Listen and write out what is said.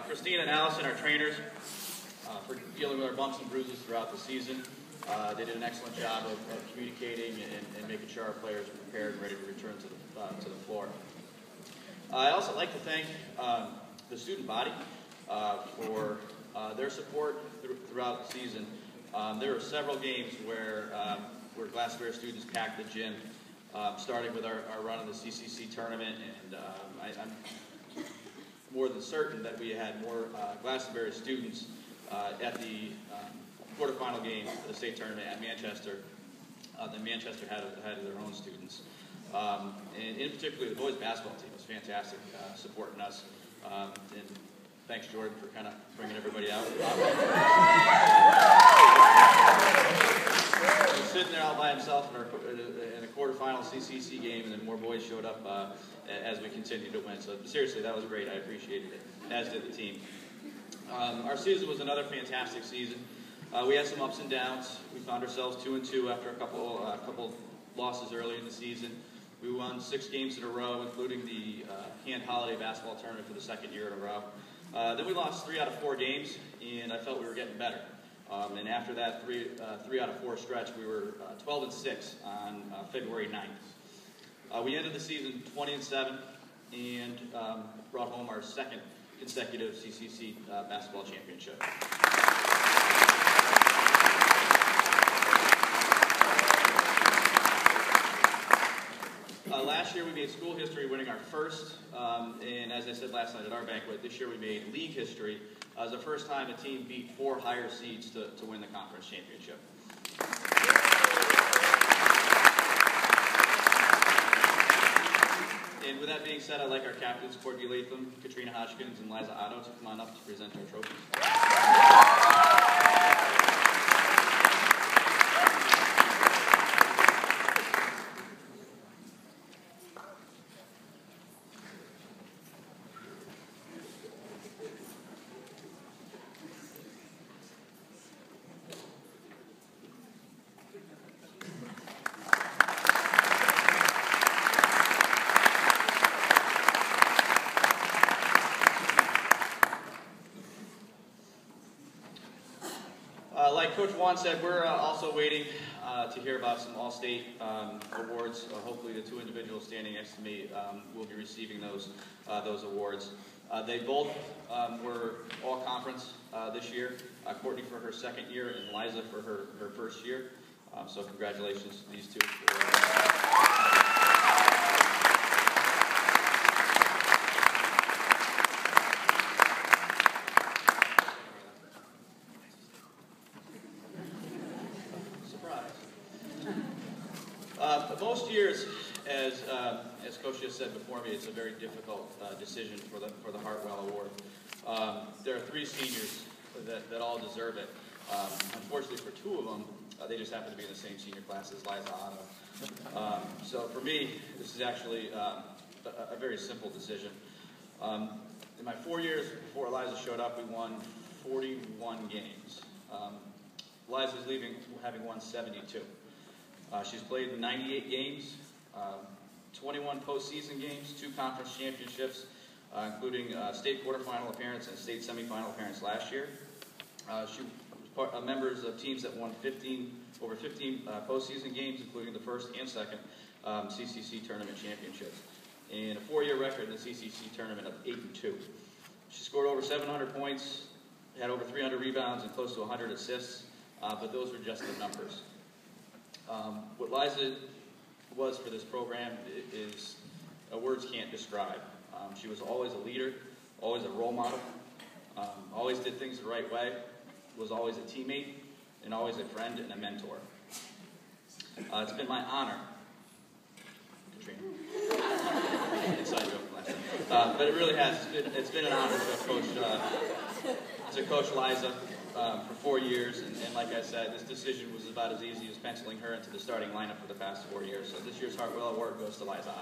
Christina and Allison, our trainers, for dealing with our bumps and bruises throughout the season. They did an excellent job of communicating and making sure our players were prepared and ready to return to the floor. I also like to thank the student body for their support throughout the season. There were several games where Glastonbury students packed the gym, starting with our run in the CCC tournament, and I'm more than certain that we had more Glastonbury students at the quarterfinal game for the state tournament at Manchester than Manchester had their own students. And in particular, the boys basketball team was fantastic supporting us. And thanks, Jordan, for kind of bringing everybody out. He was sitting there all by himself in a quarterfinal CCC game, and then more boys showed up as we continued to win. So seriously, that was great. I appreciated it, as did the team. Our season was another fantastic season. We had some ups and downs. We found ourselves 2-2 after a couple losses early in the season. We won 6 games in a row, including the hand holiday basketball tournament for the 2nd year in a row. Then we lost 3 out of 4 games, and I felt we were getting better. And after that 3 out of 4 stretch, we were 12-6 on February 9th. We ended the season 20-7 and brought home our 2nd consecutive CCC basketball championship. Last year we made school history, winning our first, and as I said last night at our banquet, this year we made league history. It was the first time a team beat 4 higher seeds to win the conference championship. And with that being said, I'd like our captains, Courtney Latham, Katrina Hodgkins, and Liza Otto to come on up to present our trophies. Like Coach Juan said, we're also waiting to hear about some All-State awards. Hopefully the 2 individuals standing next to me will be receiving those awards. They both were All-Conference this year. Courtney for her 2nd year and Liza for her 1st year. So congratulations to these 2. Most years, as Coach just said before me, it's a very difficult decision for the Hartwell Award. There are 3 seniors that all deserve it. Unfortunately, for 2 of them, they just happen to be in the same senior class as Liza Otto. So for me, this is actually a very simple decision. In my 4 years before Liza showed up, we won 41 games. Liza's leaving having won 72. She's played in 98 games, 21 postseason games, 2 conference championships, including state quarterfinal appearance and state semifinal appearance last year. She was members of teams that won over 15 postseason games, including the 1st and 2nd CCC tournament championships, and a 4-year record in the CCC tournament of 8-2. She scored over 700 points, had over 300 rebounds, and close to 100 assists, but those were just the numbers. What Liza was for this program is words can't describe. She was always a leader, always a role model, always did things the right way, was always a teammate, and always a friend and a mentor. It's been my honor, Katrina, inside joke last time, but it really has. It's been an honor to coach Liza for 4 years, and like I said, this decision was about as easy as penciling her into the starting lineup for the past 4 years. So this year's Hartwell Award goes to Liza.